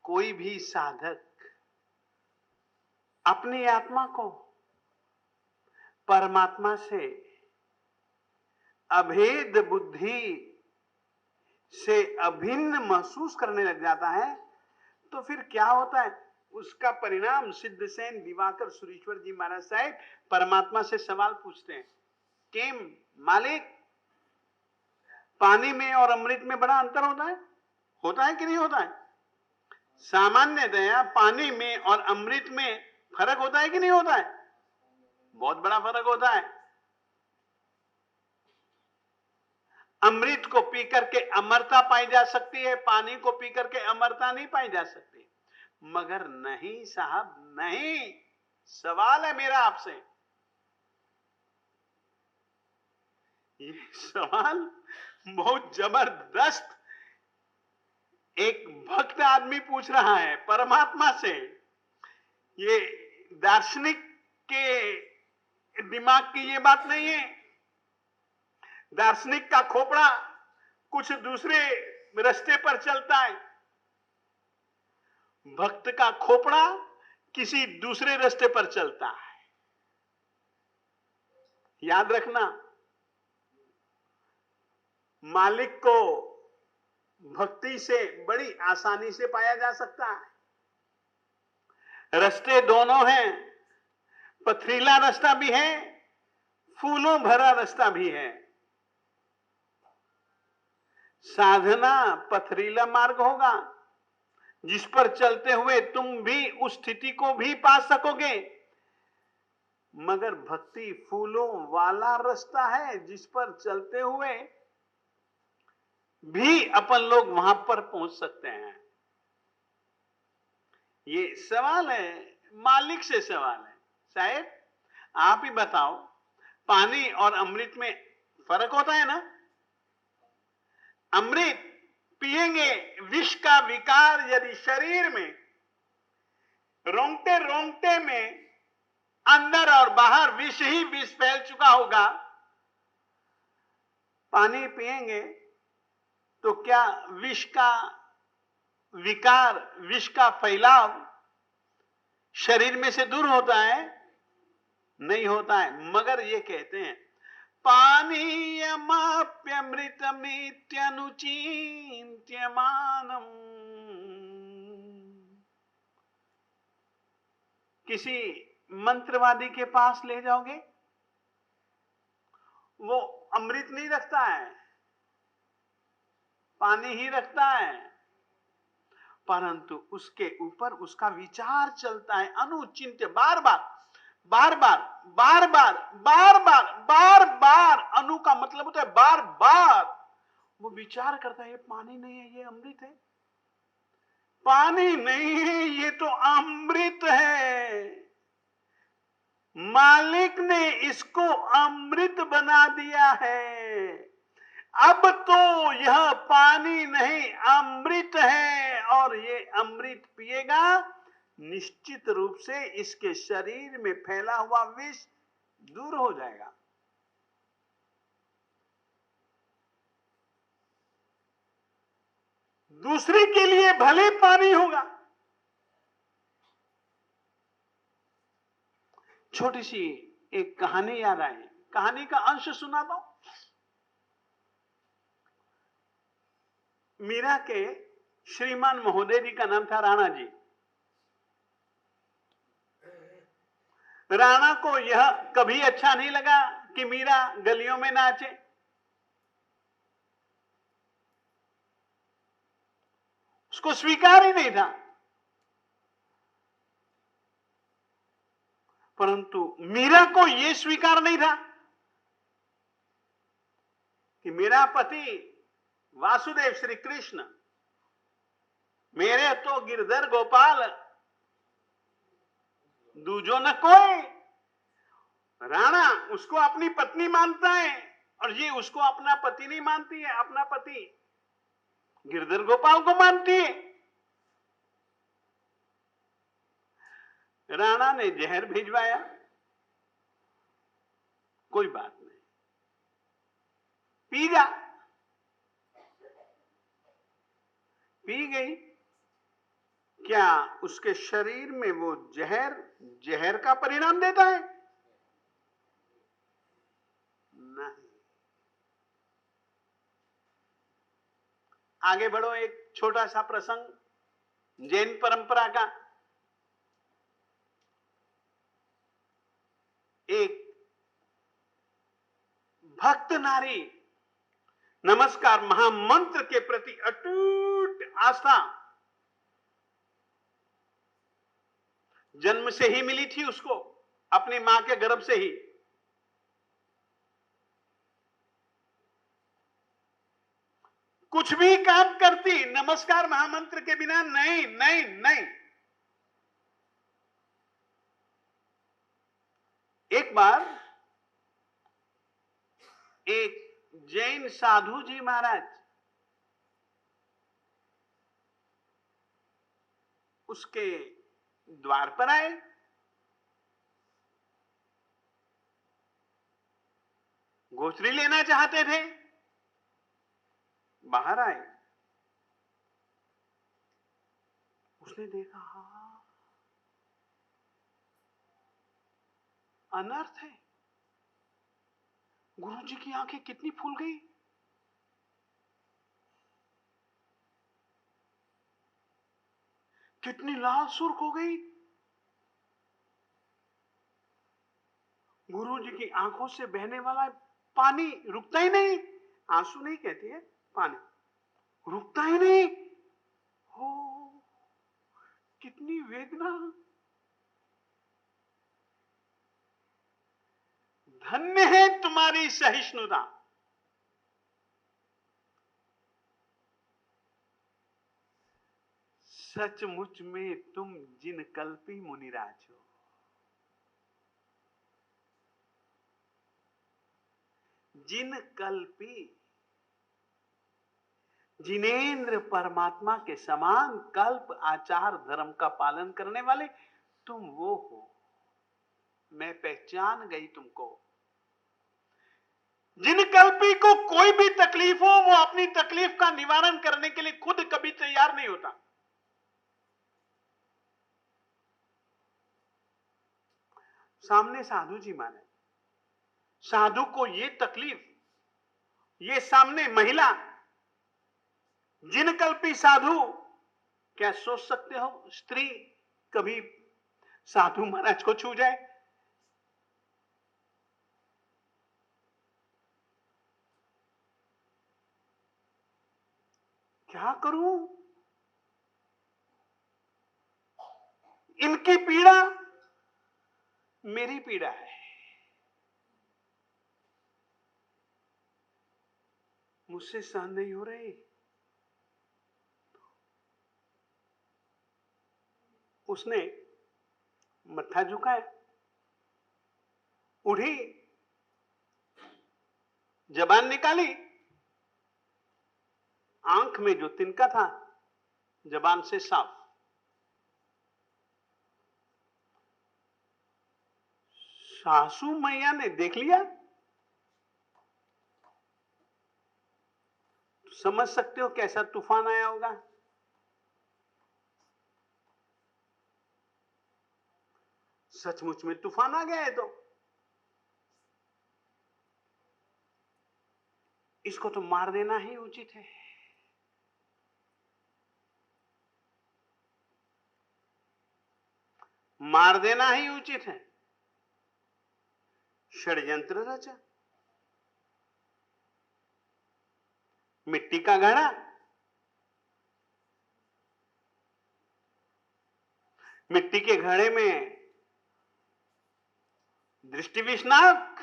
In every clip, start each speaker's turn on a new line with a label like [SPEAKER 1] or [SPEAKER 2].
[SPEAKER 1] कोई भी साधक अपनी आत्मा को परमात्मा से अभेद बुद्धि से अभिन्न महसूस करने लग जाता है, तो फिर क्या होता है? उसका परिणाम सिद्धसेन दिवाकर सुरेश्वर जी महाराज साहब परमात्मा से सवाल पूछते हैं, केम मालिक, पानी में और अमृत में बड़ा अंतर होता है कि नहीं होता है? सामान्यतया पानी में और अमृत में फर्क होता है कि नहीं होता है? बहुत बड़ा फर्क होता है। अमृत को पी करके अमरता पाई जा सकती है, पानी को पी करके अमरता नहीं पाई जा सकती। मगर नहीं साहब, नहीं। सवाल है मेरा आपसे, ये सवाल बहुत जबरदस्त एक भक्त आदमी पूछ रहा है परमात्मा से। ये दार्शनिक के दिमाग की ये बात नहीं है। दार्शनिक का खोपड़ा कुछ दूसरे रास्ते पर चलता है, भक्त का खोपड़ा किसी दूसरे रास्ते पर चलता है। याद रखना, मालिक को भक्ति से बड़ी आसानी से पाया जा सकता है। रास्ते दोनों हैं, पथरीला रास्ता भी है, फूलों भरा रास्ता भी है। साधना पथरीला मार्ग होगा जिस पर चलते हुए तुम भी उस स्थिति को भी पा सकोगे, मगर भक्ति फूलों वाला रास्ता है जिस पर चलते हुए भी अपन लोग वहां पर पहुंच सकते हैं। ये सवाल है, मालिक से सवाल है, साहब आप ही बताओ, पानी और अमृत में फर्क होता है ना? अमृत पिएंगे, विष का विकार यदि शरीर में रोंगटे रोंगटे में अंदर और बाहर विष ही विष फैल चुका होगा, पानी पिएंगे तो क्या विष का विकार, विष का फैलाव शरीर में से दूर होता है? नहीं होता है। मगर ये कहते हैं पानीयमाप्यमृतमित्यनुचिन्त्यमानम्। किसी मंत्रवादी के पास ले जाओगे, वो अमृत नहीं रखता है, पानी ही रखता है, परंतु उसके ऊपर उसका विचार चलता है, अनुचिंत्य, बार बार बार बार बार बार बार बार बार बार। अनु का मतलब होता है बार बार। वो विचार करता है, ये पानी नहीं है, ये अमृत है। पानी नहीं है, ये तो अमृत है। मालिक ने इसको अमृत बना दिया है। अब तो यह पानी नहीं अमृत है, और ये अमृत पिएगा, निश्चित रूप से इसके शरीर में फैला हुआ विष दूर हो जाएगा। दूसरे के लिए भले पानी होगा। छोटी सी एक कहानी याद आई, कहानी का अंश सुना दो। मीरा के श्रीमान महोदय जी का नाम था राणा जी। राणा को यह कभी अच्छा नहीं लगा कि मीरा गलियों में नाचे। उसको स्वीकार ही नहीं था। परंतु मीरा को यह स्वीकार नहीं था कि मेरा पति वासुदेव श्री कृष्ण, मेरे तो गिरधर गोपाल, दूजो न कोई। राणा उसको अपनी पत्नी मानता है और ये उसको अपना पति नहीं मानती है, अपना पति गिरधर गोपाल को मानती है। राणा ने जहर भिजवाया, कोई बात नहीं, पी जा। पी गई, क्या उसके शरीर में वो जहर जहर का परिणाम देता है? नहीं। आगे बढ़ो, एक छोटा सा प्रसंग जैन परंपरा का। एक भक्त नारी नमस्कार महामंत्र के प्रति अटूट आस्था जन्म से ही मिली थी उसको, अपनी मां के गर्भ से ही। कुछ भी काम करती नमस्कार महामंत्र के बिना नहीं नहीं नहीं। एक बार एक जैन साधु जी महाराज उसके द्वार पर आए। गोचरी लेना चाहते थे। बाहर आए, उसने देखा अनर्थ है। गुरुजी की आंखें कितनी फूल गई। कितनी लाल सुर्ख हो गई। गुरुजी की आंखों से बहने वाला पानी रुकता ही नहीं। आंसू नहीं कहती है, पानी रुकता ही नहीं। हो कितनी वेदना। धन्य है तुम्हारी सहिष्णुता। सचमुच में तुम जिन कल्पी मुनिराज हो। जिन कल्पी, जिनेन्द्र परमात्मा के समान कल्प आचार धर्म का पालन करने वाले तुम वो हो। मैं पहचान गई तुमको। जिन कल्पी को कोई भी तकलीफ हो वो अपनी तकलीफ का निवारण करने के लिए खुद कभी तैयार नहीं होता। सामने साधु जी माने, साधु को ये तकलीफ, ये सामने महिला, जिन कल्पी साधु, क्या सोच सकते हो स्त्री कभी साधु महाराज को छू जाए? क्या करूं? इनकी पीड़ा मेरी पीड़ा है। मुझसे सहन नहीं हो रही। उसने मत्था झुकाया, उठी, जबान निकाली, आंख में जो तिनका था जबान से साफ। सासू मैया ने देख लिया। समझ सकते हो कैसा तूफान आया होगा। सचमुच में तूफान आ गया है तो इसको तो मार देना ही उचित है। मार देना ही उचित है। षड्यंत्र रचा, मिट्टी का घड़ा, मिट्टी के घड़े में दृष्टि विषनाक,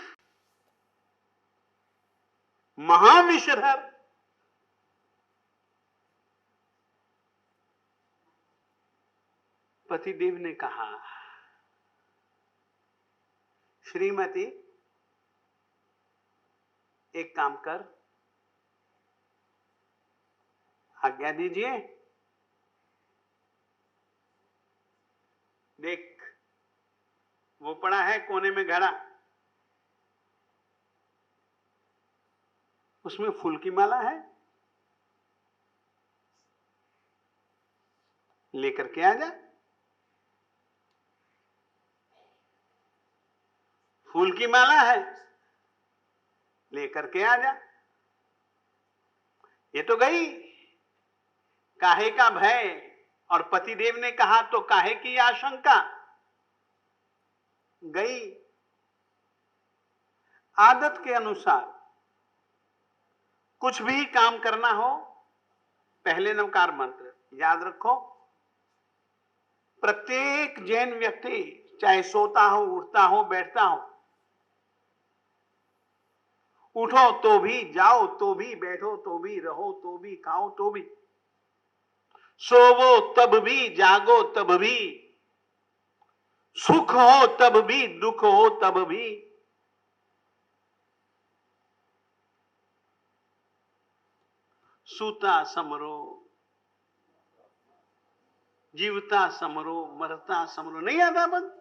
[SPEAKER 1] महाविषधर, पतिदेव ने कहा, श्रीमती एक काम कर, आज्ञा दीजिए। देख वो पड़ा है कोने में घड़ा, उसमें फूल की माला है। लेकर के आ जा। फूल की माला है, लेकर के आ जा। ये तो गई, काहे का भय, और पतिदेव ने कहा तो काहे की आशंका, गई। आदत के अनुसार कुछ भी काम करना हो, पहले नवकार मंत्र याद रखो। प्रत्येक जैन व्यक्ति चाहे सोता हो, उठता हो, बैठता हो, उठो तो भी, जाओ तो भी, बैठो तो भी, रहो तो भी, खाओ तो भी, सोवो तब भी, जागो तब भी, सुख हो तब भी, दुख हो तब भी, सूता समरो, जीवता समरो, मरता समरो, नहीं आता बंद।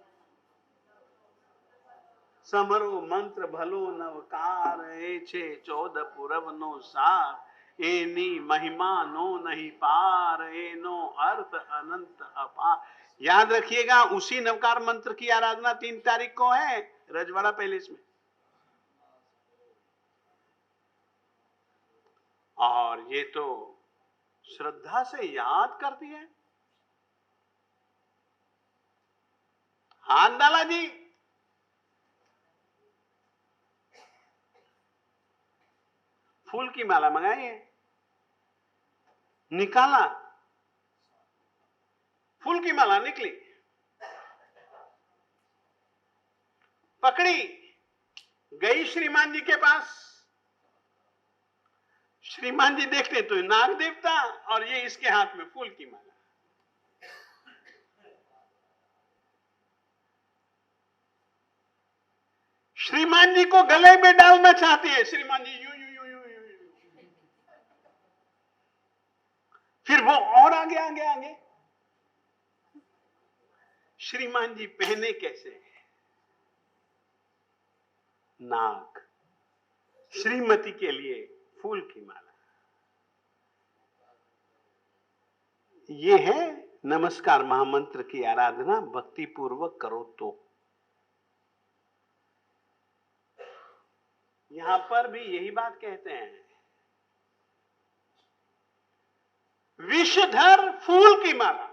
[SPEAKER 1] समरो मंत्र भलो नवकार, ए छे 14 पूरब नो सार, एनी महिमा नो नहीं पार, ए नो अर्थ अनंत अपार। याद रखिएगा, उसी नवकार मंत्र की आराधना 3 तारीख को है रजवाड़ा पैलेस में। और ये तो श्रद्धा से याद करती है। हाथ डाला जी, फूल की माला मंगाई है, निकाला, फूल की माला निकली, पकड़ी, गई श्रीमान जी के पास। श्रीमान जी देखते तो नाग देवता, और ये इसके हाथ में फूल की माला। श्रीमान जी को गले में डालना चाहती है, श्रीमान जी यूं यूं यूं यूं यूं यूं। फिर वो और आगे आगे आगे। श्रीमान जी पहने कैसे? नाग, श्रीमती के लिए फूल की माला। ये है नमस्कार महामंत्र की आराधना, भक्ति पूर्वक करो तो। यहां पर भी यही बात कहते हैं, विषधर फूल की माला।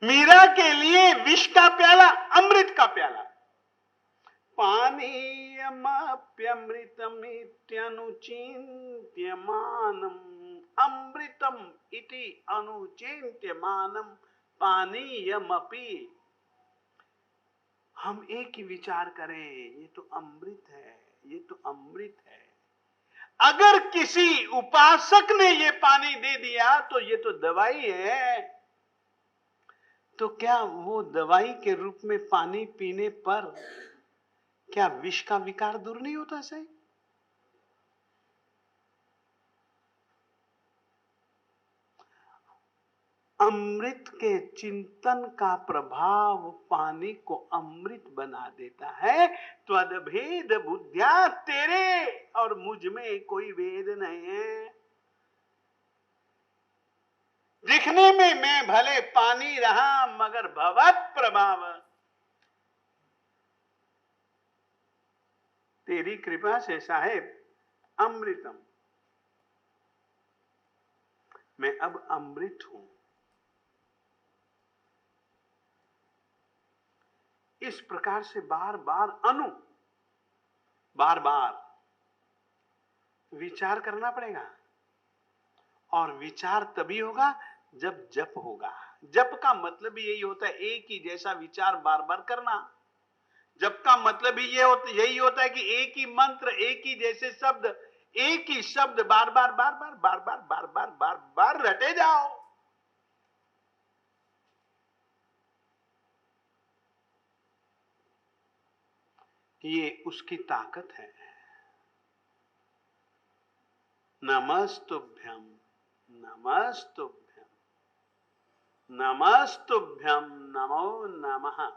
[SPEAKER 1] मीरा के लिए विष का प्याला, अमृत का प्याला। पानीयमप्यमृतमित्यनुचिन्त्यमानम्, अमृतम इति अनुचिन्त्यमानम् पानीयमपि। हम एक ही विचार करें, ये तो अमृत है, ये तो अमृत है। अगर किसी उपासक ने ये पानी दे दिया तो ये तो दवाई है, तो क्या वो दवाई के रूप में पानी पीने पर क्या विष का विकार दूर नहीं होता? सही, अमृत के चिंतन का प्रभाव पानी को अमृत बना देता है। त्वदभेद बुद्ध्या, तेरे और मुझ में कोई भेद नहीं है। दिखने में मैं भले पानी रहा, मगर भवत प्रभाव तेरी कृपा से साहेब अमृतम, मैं अब अमृत हूं। इस प्रकार से बार बार बार बार विचार करना पड़ेगा। और विचार तभी होगा जब जप होगा। जप का मतलब यही होता है, एक ही जैसा विचार बार बार करना। जप का मतलब ही यही होता है कि एक ही मंत्र, एक ही जैसे शब्द, एक ही शब्द बार बार बार बार बार बार बार बार बार बार रटे जाओ। ये उसकी ताकत है। नमस्तुभ्यम, नमस्तुभ्यम, नमस्तुभ्यम, नमो नमः।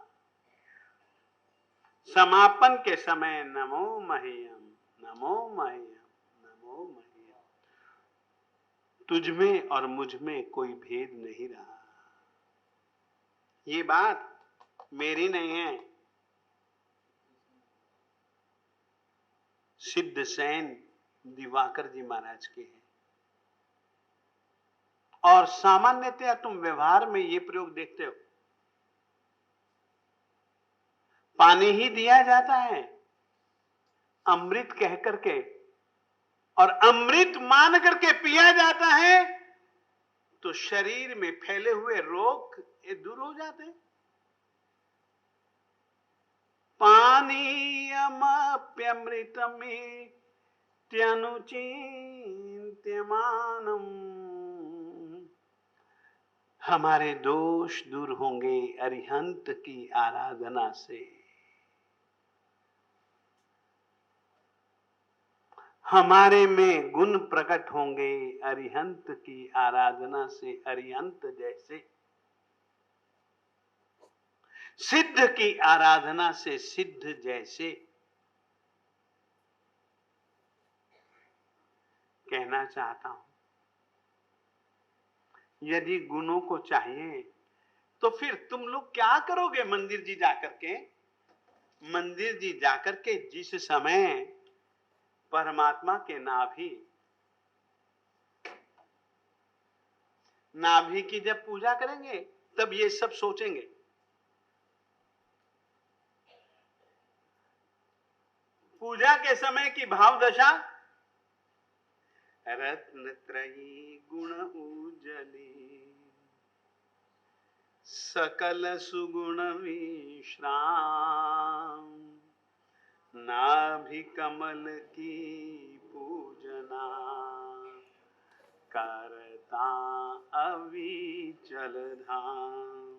[SPEAKER 1] समापन के समय नमो मह्यम, नमो मह्यम, नमो मह्यम। तुझ में और मुझ में कोई भेद नहीं रहा। ये बात मेरी नहीं है, सिद्ध सेन दिवाकर जी महाराज की है। और सामान्यतया तुम व्यवहार में ये प्रयोग देखते हो, पानी ही दिया जाता है अमृत कह करके, और अमृत मान करके पिया जाता है, तो शरीर में फैले हुए रोग ये दूर हो जाते हैं। पानीयमप्यमृतमित्यनुचिन्त्यमानम्, हमारे दोष दूर होंगे अरिहंत की आराधना से, हमारे में गुण प्रकट होंगे अरिहंत की आराधना से। अरिहंत जैसे, सिद्ध की आराधना से सिद्ध जैसे। कहना चाहता हूं, यदि गुणों को चाहिए तो फिर तुम लोग क्या करोगे मंदिर जी जाकर के? मंदिर जी जाकर के जिस समय परमात्मा के नाभि की जब पूजा करेंगे, तब ये सब सोचेंगे। पूजा के समय की भाव दशा, रत्न त्रयी गुण उजली, सकल सुगुण विश्राम, नाभि कमल की पूजना, करता अविचल धाम।